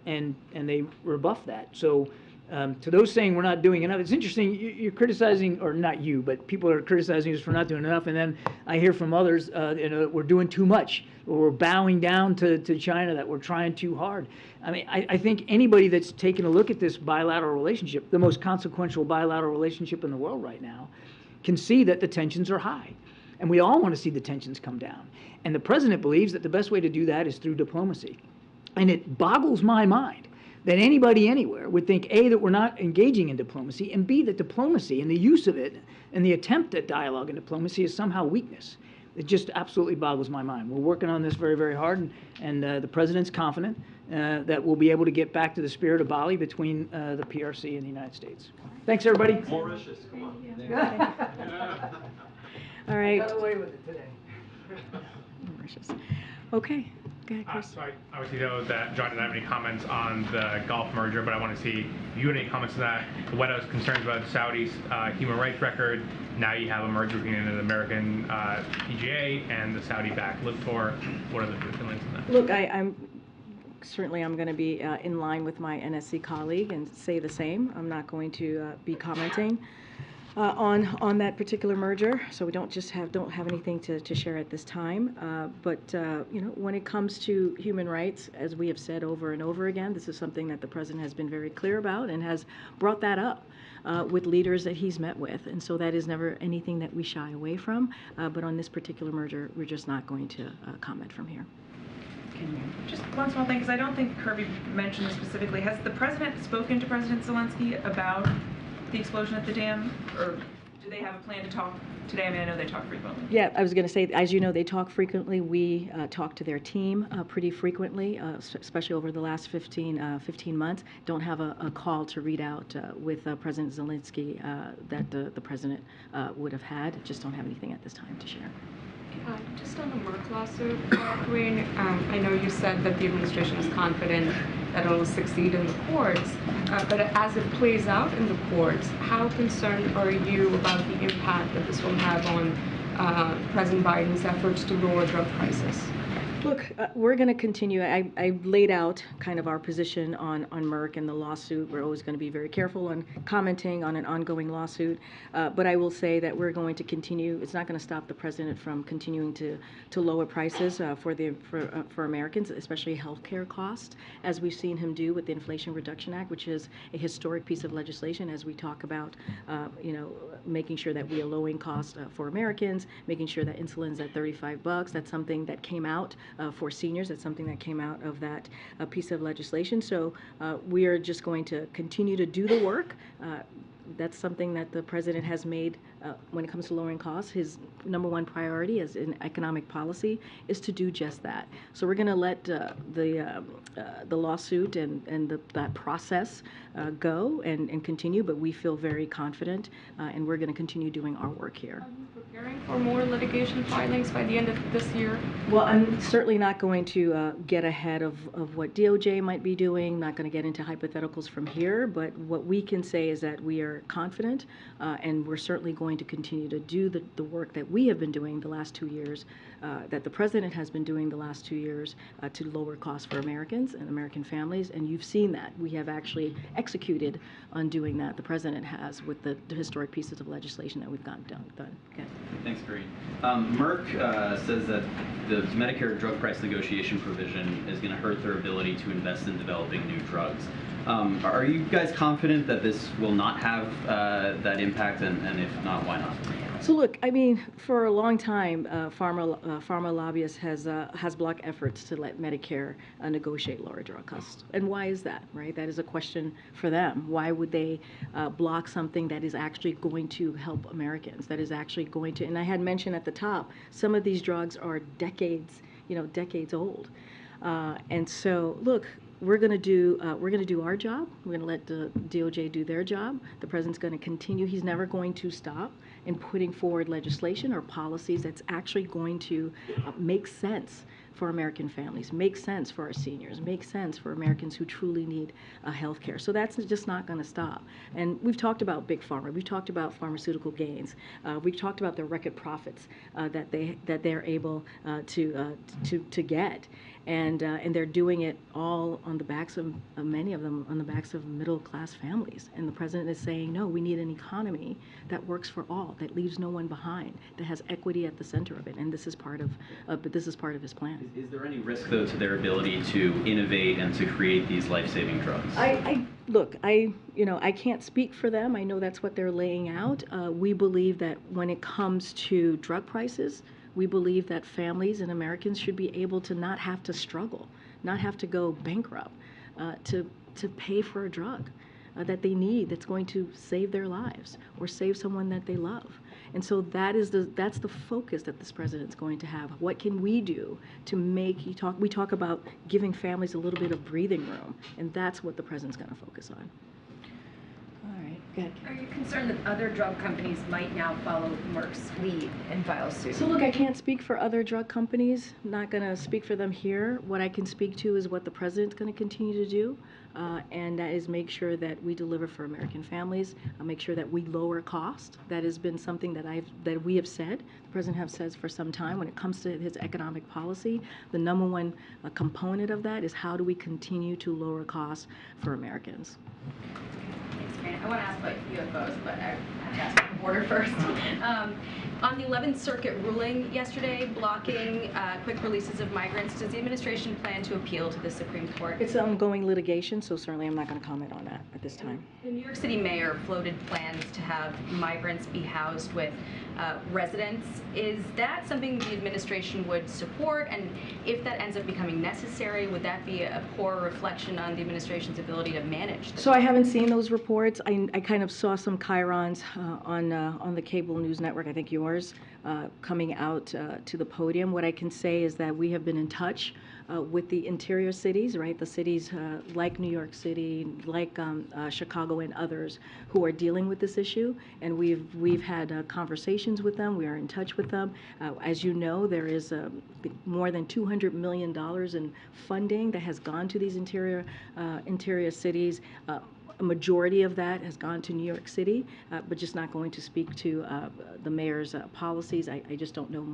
and they rebuffed that. So. To those saying we're not doing enough, it's interesting, you're criticizing, or not you, but people are criticizing us for not doing enough, and then I hear from others, we're doing too much, or we're bowing down to China, that we're trying too hard. I mean, I think anybody that's taken a look at this bilateral relationship, the most consequential bilateral relationship in the world right now, can see that the tensions are high. And we all want to see the tensions come down. And the president believes that the best way to do that is through diplomacy. And it boggles my mind that anybody anywhere would think, A, that we're not engaging in diplomacy, and B, that diplomacy and the use of it and the attempt at dialogue and diplomacy is somehow weakness. It just absolutely boggles my mind. We're working on this very, very hard, and the president's confident that we'll be able to get back to the spirit of Bali between the PRC and the United States. Thanks, everybody. Mauritius, come on. All right. Got away with it today. Mauritius. Okay. Go ahead, Chris. So I obviously know that John didn't have any comments on the Gulf merger, but I want to see if you had any comments on that. The White House concerns about Saudi's human rights record. Now you have a merger between an American PGA and the Saudi-backed Liftor. What are the feelings on that? Look, I'm going to be in line with my NSC colleague and say the same. I'm not going to be commenting on that particular merger, so we don't have anything to share at this time. But when it comes to human rights, as we have said over and over again, this is something that the president has been very clear about and has brought that up with leaders that he's met with, and so that is never anything that we shy away from. But on this particular merger, we're just not going to comment from here. Just one small thing, because I don't think Kirby mentioned this specifically. Has the president spoken to President Zelensky about the explosion at the dam, or do they have a plan to talk today? I mean, I know they talk frequently. Yeah, I was going to say, as you know, they talk frequently. We talk to their team pretty frequently, especially over the last 15 months. Don't have a call to read out with President Zelensky that the president would have had. Just don't have anything at this time to share. Just on the Merck lawsuit, Karine, I know you said that the administration is confident that it will succeed in the courts, but as it plays out in the courts, how concerned are you about the impact that this will have on President Biden's efforts to lower drug prices? Look, we're going to continue. I laid out kind of our position on Merck and the lawsuit. We're always going to be very careful on commenting on an ongoing lawsuit. But I will say that we're going to continue. It's not going to stop the president from continuing to lower prices for Americans, especially healthcare costs, as we've seen him do with the Inflation Reduction Act, which is a historic piece of legislation as we talk about, making sure that we are lowering costs for Americans, making sure that insulin's at $35. That's something that came out for seniors. That's something that came out of that piece of legislation. So we are just going to continue to do the work. That's something that the president has made when it comes to lowering costs. His number one priority as in economic policy is to do just that. So we're going to let the lawsuit and that process go and continue, but we feel very confident, and we're going to continue doing our work here. Preparing for more litigation filings by the end of this year? Well, I'm certainly not going to get ahead of what DOJ might be doing, not going to get into hypotheticals from here, but what we can say is that we are we're confident, and we're certainly going to continue to do the work that we have been doing the last 2 years, that the president has been doing the last 2 years to lower costs for Americans and American families. And you've seen that. We have actually executed on doing that. The president has with the historic pieces of legislation that we've gotten done. Okay. Thanks, Karine. Merck says that the Medicare drug price negotiation provision is going to hurt their ability to invest in developing new drugs. Are you guys confident that this will not have that impact, and if not, why not? So look, I mean, for a long time, pharma lobbyists has blocked efforts to let Medicare negotiate lower drug costs. And why is that, right? That is a question for them. Why would they block something that is actually going to help Americans, that is actually going to, and I had mentioned at the top, some of these drugs are decades old. And so, look, we're going to do our job. We're going to let the DOJ do their job. The president's going to continue. He's never going to stop in putting forward legislation or policies that's actually going to make sense for American families, make sense for our seniors, make sense for Americans who truly need health care. So that's just not going to stop. And we've talked about big pharma. We've talked about pharmaceutical gains. We've talked about the record profits that they're able to get. And they're doing it all on the backs of many of them on the backs of middle-class families. And the president is saying, no, we need an economy that works for all, that leaves no one behind, that has equity at the center of it. And this is part of his plan. Is there any risk, though, to their ability to innovate and to create these life-saving drugs? Look, I can't speak for them. I know that's what they're laying out. We believe that when it comes to drug prices, we believe that families and Americans should be able to not have to struggle, not have to go bankrupt to pay for a drug that they need that's going to save their lives or save someone that they love. And so that's the focus that this president's going to have. What can we do to make, we talk about giving families a little bit of breathing room, and that's what the president's going to focus on. All right, good. Are you concerned that other drug companies might now follow Merck's lead and file suit? So look, I can't speak for other drug companies. I'm not going to speak for them here. What I can speak to is what the president's going to continue to do, and that is make sure that we deliver for American families, make sure that we lower cost. That has been something that we have said, the president has said for some time when it comes to his economic policy. The number one component of that is how do we continue to lower costs for Americans. I want to ask about UFOs, but I have to ask about the border first. On the 11th Circuit ruling yesterday blocking quick releases of migrants, does the administration plan to appeal to the Supreme Court? It's ongoing litigation, so certainly I'm not going to comment on that at this time. The New York City mayor floated plans to have migrants be housed with residents. Is that something the administration would support? And if that ends up becoming necessary, would that be a poor reflection on the administration's ability to manage this? So I haven't seen those reports. I kind of saw some chyrons on the cable news network, I think yours, coming out to the podium. What I can say is that we have been in touch with the interior cities, right? The cities like New York City, like Chicago and others who are dealing with this issue, and we've had conversations with them. We are in touch with them. As you know, there is more than $200 million in funding that has gone to these interior cities. A majority of that has gone to New York City, but just not going to speak to the mayor's policies. I just don't know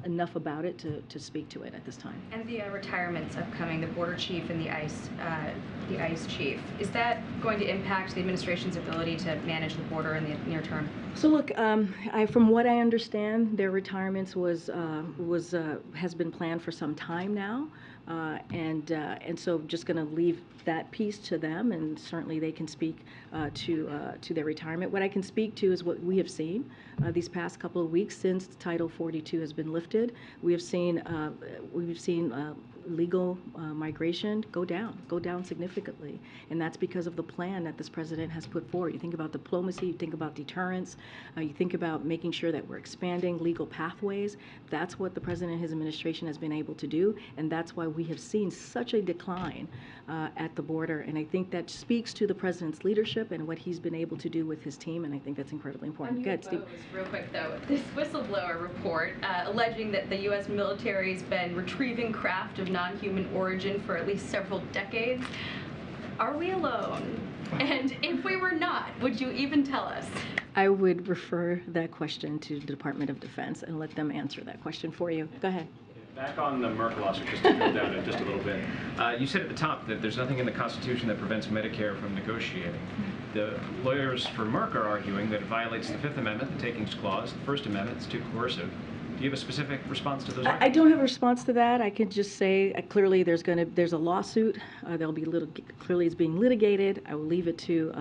enough about it to speak to it at this time. And the retirements upcoming, the border chief and the ICE chief, is that going to impact the administration's ability to manage the border in the near term? So look, from what I understand, their retirements has been planned for some time now. And so just going to leave that piece to them, and certainly they can speak to their retirement. What I can speak to is what we have seen these past couple of weeks since Title 42 has been lifted. We've seen legal migration go down significantly, and that's because of the plan that this president has put forward. You think about diplomacy, you think about deterrence, you think about making sure that we're expanding legal pathways. That's what the president and his administration has been able to do, and that's why we have seen such a decline at the border. And I think that speaks to the president's leadership and what he's been able to do with his team, and I think that's incredibly important. Go ahead, Steve. Real quick though, this whistleblower report alleging that the U.S. military has been retrieving craft of non-human origin for at least several decades. are we alone? And if we were not, would you even tell us? I would refer that question to the Department of Defense and let them answer that question for you. Go ahead. Back on the Merck lawsuit, just to drill down it just a little bit. You said at the top that there's nothing in the Constitution that prevents Medicare from negotiating. The lawyers for Merck are arguing that it violates the Fifth Amendment, the Takings Clause, the First Amendment. It's too coercive. Do you have a specific response to those arguments? I don't have a response to that. I can just say clearly there's a lawsuit. Clearly it's being litigated. I will leave it to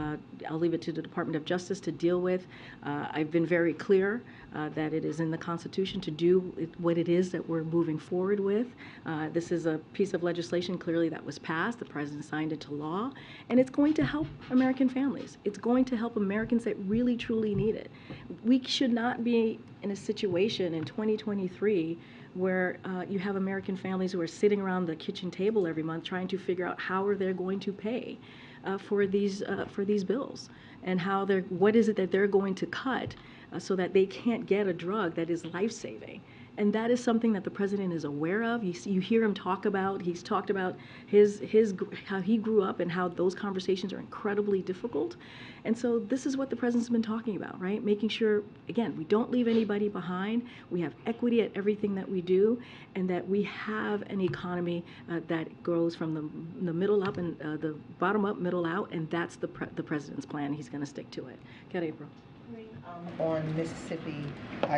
the Department of Justice to deal with. I've been very clear that it is in the Constitution to do what it is that we're moving forward with. This is a piece of legislation clearly that was passed. The President signed into law, and it's going to help American families. It's going to help Americans that really truly need it. We should not be in a situation in 2023 where you have American families who are sitting around the kitchen table every month trying to figure out how are they going to pay for these bills, and what is it that they're going to cut so that they can't get a drug that is life-saving. And that is something that the President is aware of. You hear him talk about, he's talked about how he grew up and how those conversations are incredibly difficult. And so this is what the President's been talking about, right? Making sure, again, we don't leave anybody behind. We have equity at everything that we do, and that we have an economy that grows from the middle up and the bottom up, middle out, and that's the President's plan. He's going to stick to it. Get April. On Mississippi,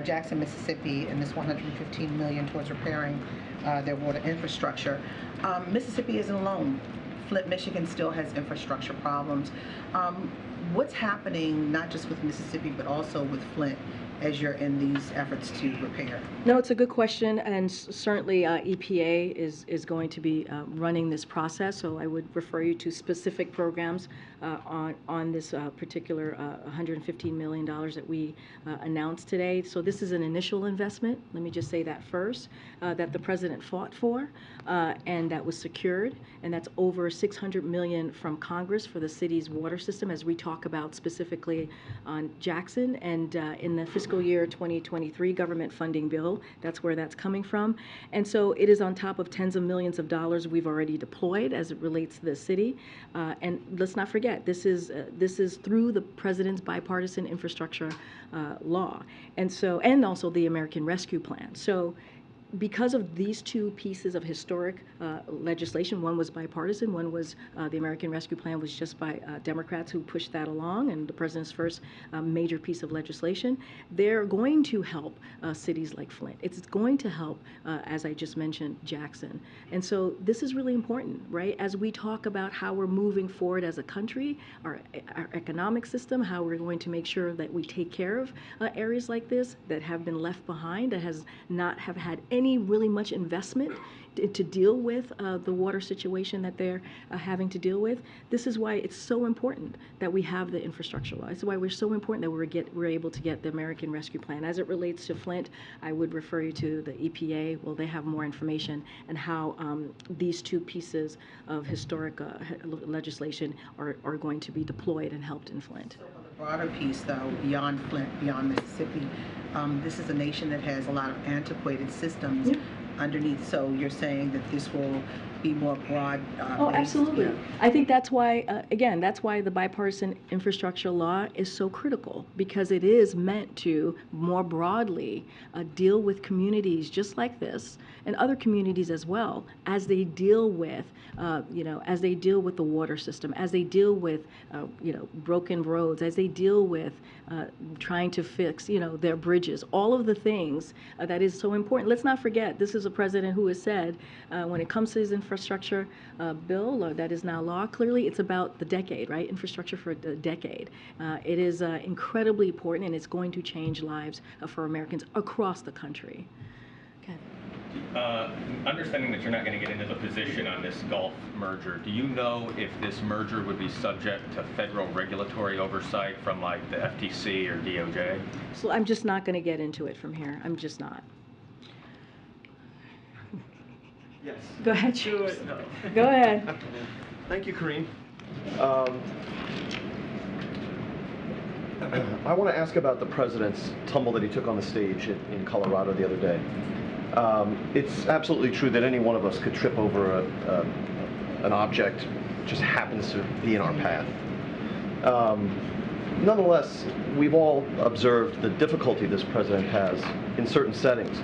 Jackson, Mississippi, and this $115 million towards repairing their water infrastructure. Mississippi isn't alone. Flint, Michigan still has infrastructure problems. What's happening not just with Mississippi but also with Flint as you're in these efforts to repair? No, it's a good question, and certainly EPA is going to be running this process, so I would refer you to specific programs on this particular $115 million that we announced today. So this is an initial investment, let me just say that first, that the President fought for, and that was secured, and that's over $600 million from Congress for the city's water system, as we talk about specifically on Jackson, and in the fiscal year 2023 government funding bill, that's where that's coming from. And so it is on top of tens of millions of dollars we've already deployed as it relates to the city. And let's not forget, this is through the President's bipartisan infrastructure law, and also the American Rescue Plan. So because of these two pieces of historic legislation, one was bipartisan, one was the American Rescue Plan was just by Democrats who pushed that along, and the President's first major piece of legislation, they're going to help cities like Flint. It's going to help, as I just mentioned, Jackson. And so this is really important, right? As we talk about how we're moving forward as a country, our economic system, how we're going to make sure that we take care of areas like this that have been left behind, that has not have had any really much investment to deal with the water situation that they're having to deal with. This is why it's so important that we have the infrastructure law. It's why we're so important that we're able to get the American Rescue Plan. As it relates to Flint, I would refer you to the EPA. Well, they have more information on how these two pieces of historic legislation are going to be deployed and helped in Flint. So on the broader piece, though, beyond Flint, beyond Mississippi, this is a nation that has a lot of antiquated systems underneath. So you're saying that this will be more broad? Oh, absolutely. Yeah. I think that's why, again, that's why the bipartisan infrastructure law is so critical, because it is meant to more broadly deal with communities just like this and other communities as well, as they deal with, as they deal with the water system, as they deal with, broken roads, as they deal with trying to fix, their bridges, all of the things that is so important. Let's not forget, this is a president who has said, when it comes to his infrastructure bill that is now law, clearly it's about the decade, right? Infrastructure for a decade. It is incredibly important, and it's going to change lives for Americans across the country. Okay. Understanding that you're not going to get into the position on this Gulf merger, do you know if this merger would be subject to federal regulatory oversight from like the FTC or DOJ? So I'm just not going to get into it from here. I'm just not. Yes. Go ahead. Sure. Go ahead. Thank you, Karine. I want to ask about the president's tumble that he took on the stage in Colorado the other day. It's absolutely true that any one of us could trip over an object just happens to be in our path. Nonetheless, we've all observed the difficulty this president has in certain settings.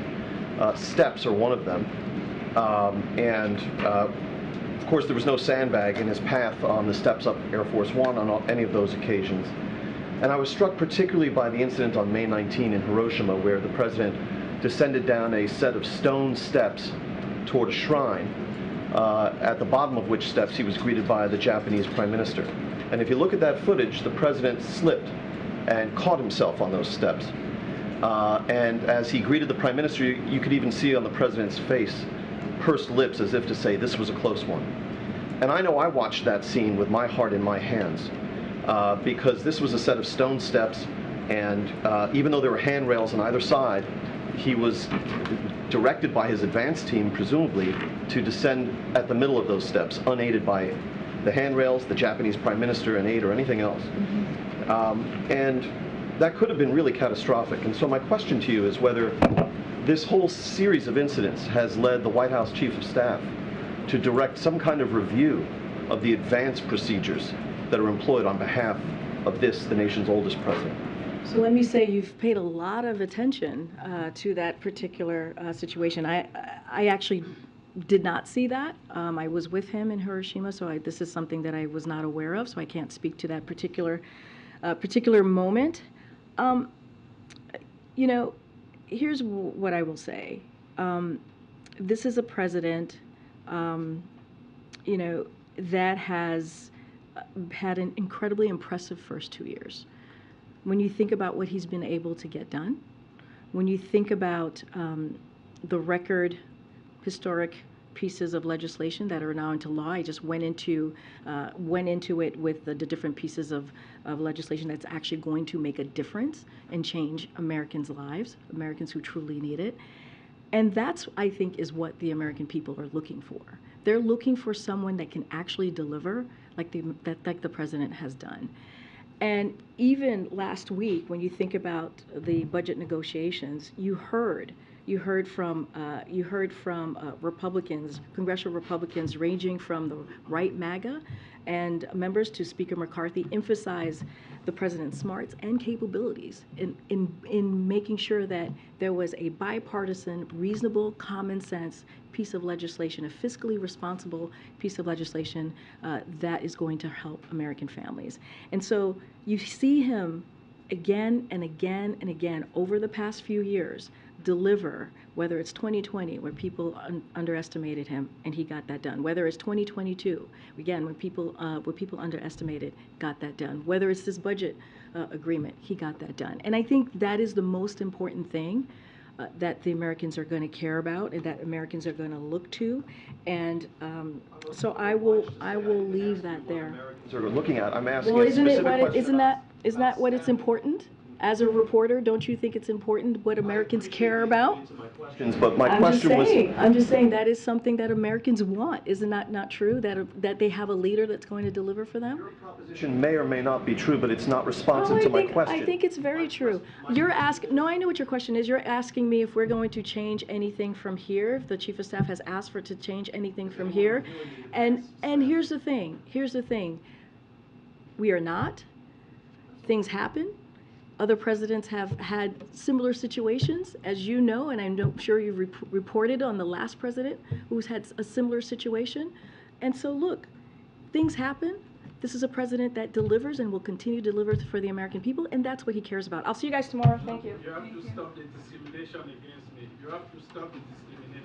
Steps are one of them. Of course, there was no sandbag in his path on the steps up Air Force One on any of those occasions. And I was struck particularly by the incident on May 19 in Hiroshima, where the president descended down a set of stone steps toward a shrine, at the bottom of which steps he was greeted by the Japanese Prime Minister. And if you look at that footage, the president slipped and caught himself on those steps. And as he greeted the Prime Minister, you could even see on the president's face pursed lips as if to say this was a close one. And I know I watched that scene with my heart in my hands, because this was a set of stone steps, and even though there were handrails on either side, he was directed by his advance team, presumably, to descend at the middle of those steps, unaided by the handrails, the Japanese Prime Minister, an aide, or anything else. And that could have been really catastrophic. And so my question to you is whether this whole series of incidents has led the White House Chief of Staff to direct some kind of review of the advance procedures that are employed on behalf of this, the nation's oldest president. So let me say you've paid a lot of attention to that particular situation. I actually did not see that. I was with him in Hiroshima, so this is something that I was not aware of, so I can't speak to that particular moment. You know, here's what I will say. This is a president, you know, that has had an incredibly impressive first 2 years. When you think about what he's been able to get done, when you think about the record historic pieces of legislation that are now into law. I just went into it with the different pieces of legislation that's actually going to make a difference and change Americans' lives, Americans who truly need it. And that's, I think, is what the American people are looking for. They're looking for someone that can actually deliver like the president has done. And even last week, when you think about the budget negotiations, you heard from Republicans, congressional Republicans, ranging from the right MAGA and members to Speaker McCarthy, emphasize the president's smarts and capabilities in making sure that there was a bipartisan, reasonable, common sense piece of legislation, a fiscally responsible piece of legislation that is going to help American families. And so you see him again and again and again over the past few years deliver, whether it's 2020 where people underestimated him and he got that done, whether it's 2022 again when people underestimated, got that done, whether it's this budget agreement, he got that done. And I think that is the most important thing that the Americans are going to care about and that Americans are going to look to. And so I will leave that there. Sort of looking at, I'm asking well, a specific question. Isn't that what it's important? As a reporter, don't you think it's important what Americans care about? But my question was... I'm just saying that is something that Americans want. Isn't that not true? That they have a leader that's going to deliver for them? Your proposition may or may not be true, but it's not responsive to my question. I think it's very true. You're asking... No, I know what your question is. You're asking me if we're going to change anything from here, if the Chief of Staff has asked for to change anything from here. And here's the thing. Here's the thing. We are not. Things happen. Other presidents have had similar situations, as you know, and I'm sure you've reported on the last president who's had a similar situation. And so look, things happen. This is a president that delivers and will continue to deliver for the American people, and that's what he cares about. I'll see you guys tomorrow. Thank you. You have to stop the discrimination against me. You have to stop the discrimination.